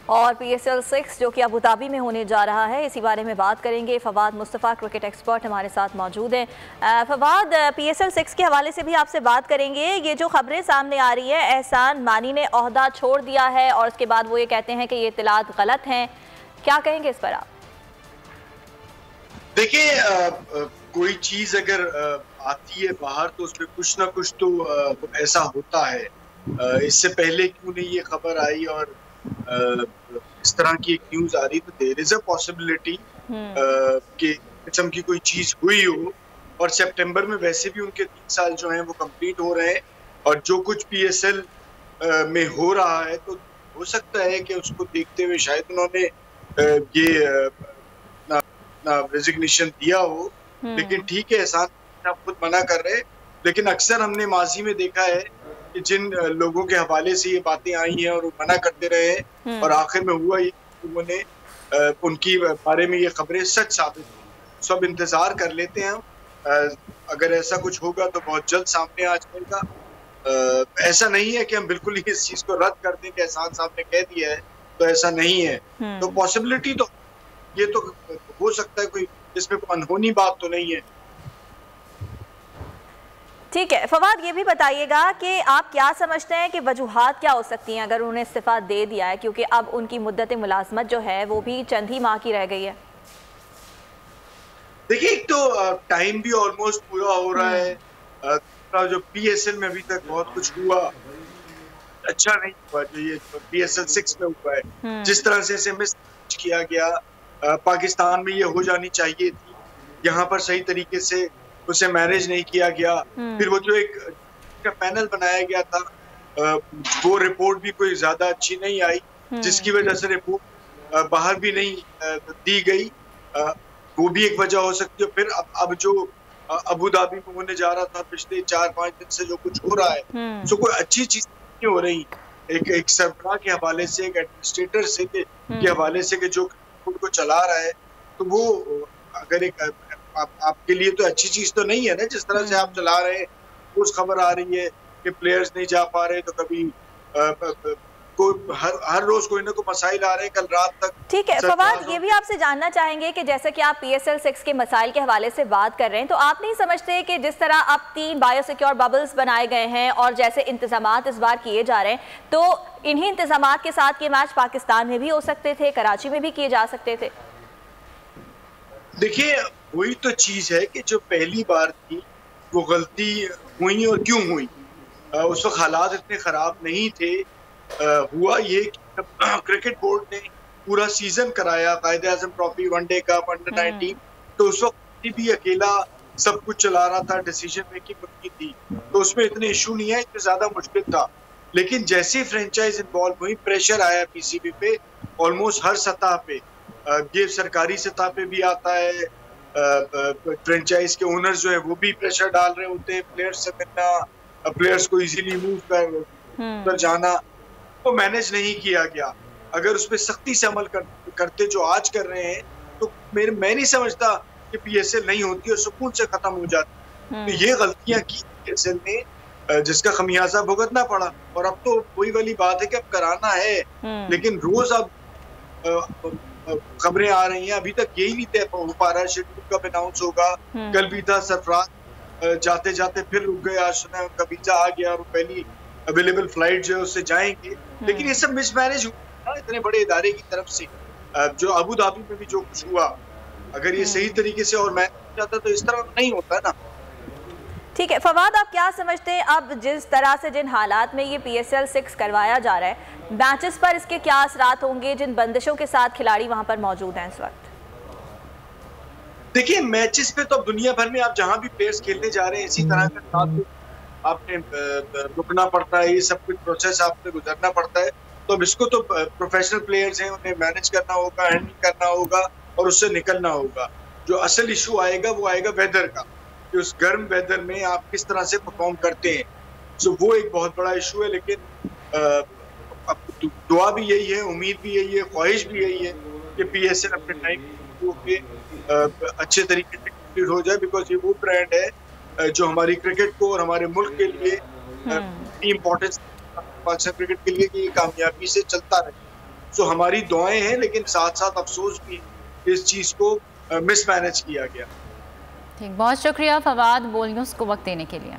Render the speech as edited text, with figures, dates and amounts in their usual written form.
और PSL 6 जो कि अबू धाबी में होने जा रहा है, इसी बारे में बात करेंगे। फवाद मुस्तफ़ा क्रिकेट एक्सपर्ट हमारे साथ मौजूद हैं। फवाद, PSL 6 के हवाले से भी आपसे बात करेंगे। ये जो खबरें सामने आ रही है, एहसान मानी ने ओहदा छोड़ दिया है और उसके बाद वो ये कहते हैं कि ये इत्तलात गलत हैं, क्या कहेंगे इस पर आप? देखिए, कोई चीज अगर आती है बाहर तो उसमें कुछ ना कुछ तो ऐसा होता है। इससे पहले क्यों नहीं ये खबर आई और इस तरह की एक न्यूज आ रही, तो देयर इज अ पॉसिबिलिटी कि किस्म की कोई चीज हुई हो। और सितंबर में वैसे भी उनके 3 साल जो हैं वो कंप्लीट हो रहे हैं और जो कुछ PSL में हो रहा है तो हो सकता है कि उसको देखते हुए शायद उन्होंने ये रेजिग्नेशन दिया हो। लेकिन ठीक है, एहसान आप खुद मना कर रहे हैं, लेकिन अक्सर हमने माजी में देखा है कि जिन लोगों के हवाले से ये बातें आई हैं और वो मना करते रहे हैं और आखिर में हुआ ये, लोगों ने उनकी बारे में ये खबरें सच साबित हुई। सब इंतजार कर लेते हैं हम, अगर ऐसा कुछ होगा तो बहुत जल्द सामने आ जाएगा। ऐसा नहीं है कि हम बिल्कुल ही इस चीज को रद्द कर दें कि एहसान साहब ने कह दिया है, तो ऐसा नहीं है। तो पॉसिबिलिटी तो ये तो हो सकता है, कोई इसमें कोई अनहोनी बात तो नहीं है। ठीक है फवाद, ये भी बताइएगा कि आप क्या समझते हैं कि वजूहात क्या हो सकती हैं अगर उन्होंने इस्तीफा दे दिया है, क्योंकि अब उनकी मुद्दत मुलाजमत जो है वो भी चंद ही माह की रह गई है। देखिए, एक तो टाइम भी ऑलमोस्ट पूरा हो रहा है। जो PSL में अभी तक बहुत कुछ हुआ अच्छा नहीं हुआ, जो ये PSL 6 में हुआ है, जिस तरह से इसे मिस किया गया, पाकिस्तान में ये हो जानी चाहिए थी, यहाँ पर सही तरीके से उसे मैनेज नहीं किया गया। फिर वो जो एक पैनल बनाया गया था, वो रिपोर्ट भी कोई ज्यादा अच्छी नहीं आई, जिसकी वजह से रिपोर्ट बाहर भी नहीं दी गई। वो भी एक वजह हो सकती है। फिर अब जो अबू धाबी में होने जा रहा था, पिछले 4-5 दिन से जो कुछ हो रहा है, तो कोई अच्छी चीज नहीं हो रही। एक सरकार के हवाले से, एक एडमिनिस्ट्रेटर से के हवाले से कि जो को चला रहा है, तो वो अगर एक आपके लिए तो अच्छी चीज तो नहीं है ना, जिस तरह से आप चला रहे हैं। कुछ खबर आ रही है कि प्लेयर्स नहीं जा पा रहे, तो कभी हर रोज कोई ना कोई मसाइल आ रहे हैं। कल रात तक ठीक है फवाद, ये भी आपसे जानना चाहेंगे कि जैसे कि आप PSL 6 के मसाइल के हवाले से बात कर रहे हैं, तो आप नहीं समझते कि जिस तरह अब 3 बायोसिक्योर बबल्स बनाए गए हैं और जैसे इंतजामात इस बार किए जा रहे हैं, तो इन्हीं इंतजामात के साथ ये मैच पाकिस्तान में भी हो सकते थे, कराची में भी किए जा सकते थे? देखिए, वही तो चीज है कि जो पहली बार थी वो गलती हुई, और क्यों हुई? उस वक्त हालात इतने खराब नहीं थे। हुआ ये कि क्रिकेट बोर्ड ने पूरा सीजन कराया, कायदे-आज़म ट्रॉफी, वनडे कप, अंडर 19, तो उस वक्त भी अकेला सब कुछ चला रहा था, डिसीजन मेकिंग उनकी थी, तो उसमें इतने इशू नहीं है, इतना ज्यादा मुश्किल था। लेकिन जैसे फ्रेंचाइज इन्वॉल्व हुई, प्रेशर आया PCB पे ऑलमोस्ट हर सतह पे। ये सरकारी सतह पे भी आता है, फ्रेंचाइज के ओनर्स जो है वो भी प्रेशर डाल रहे होते हैं, प्लेयर्स से मिलना, प्लेयर्स को इजीली मूव कर जाना, वो मैनेज नहीं किया गया। अगर उस पर सख्ती से अमल करते जो आज कर रहे हैं, तो मैं नहीं समझता कि PSL नहीं होती और सुकून से खत्म हो जाती। तो ये गलतियां की PSL ने, जिसका खमियाजा भुगतना पड़ा। और अब तो वही वाली बात है कि अब कराना है, लेकिन रोज अब खबरें आ रही हैं, अभी तक यही नहीं तय हो पा रहा है शेड्यूल कब अनाउंस होगा। कल भी था, सरफराज जाते जाते फिर रुक गए, आज सुना उनका वीजा आ गया और पहली अवेलेबल फ्लाइट जो है उससे जाएंगे। लेकिन ये सब मिसमैनेज हुआ इतने बड़े इदारे की तरफ से। जो अबू धाबी में भी जो कुछ हुआ, अगर ये सही तरीके से और मैनेज जाता तो इस तरह नहीं होता ना। ठीक है फवाद, आप क्या समझते हैं अब जिस तरह से, जिन हालात में ये PSL 6 करवाया जा रहा है, मैचेस पर इसके क्या असरात होंगे, जिन बंदिशों के साथ खिलाड़ी वहां पर मौजूद हैं इस वक्त? देखिए, मैचेस पे तो अब दुनिया भर में आप जहां भी प्लेयर्स खेलने जा रहे हैं, इसी तरह का साथ आपने रुकना पड़ता है, ये सब कुछ प्रोसेस आपने गुजरना पड़ता है। तो अब इसको तो प्रोफेशनल प्लेयर्स हैं, उन्हें मैनेज करना होगा, हैंडल करना होगा और उससे निकलना होगा। जो असल इशू आएगा वो आएगा वेदर का, कि उस गर्म वेदर में आप किस तरह से परफॉर्म करते हैं। सो वो एक बहुत बड़ा इशू है। लेकिन अब दुआ भी यही है, उम्मीद भी यही है, ख्वाहिश भी यही है कि PSL अपने टाइम पे अच्छे तरीके से कंप्लीट हो जाए, बिकॉज ये वो ब्रांड है जो हमारी क्रिकेट को और हमारे मुल्क के लिए इम्पोर्टेंस, पाकिस्तान क्रिकेट के लिए, कि कामयाबी से चलता रहे। सो हमारी दुआएं हैं, लेकिन साथ साथ अफसोस भी इस चीज़ को मिसमैनेज किया गया। ठीक, बहुत शुक्रिया फवाद बोल न्यूज़ को वक्त देने के लिए।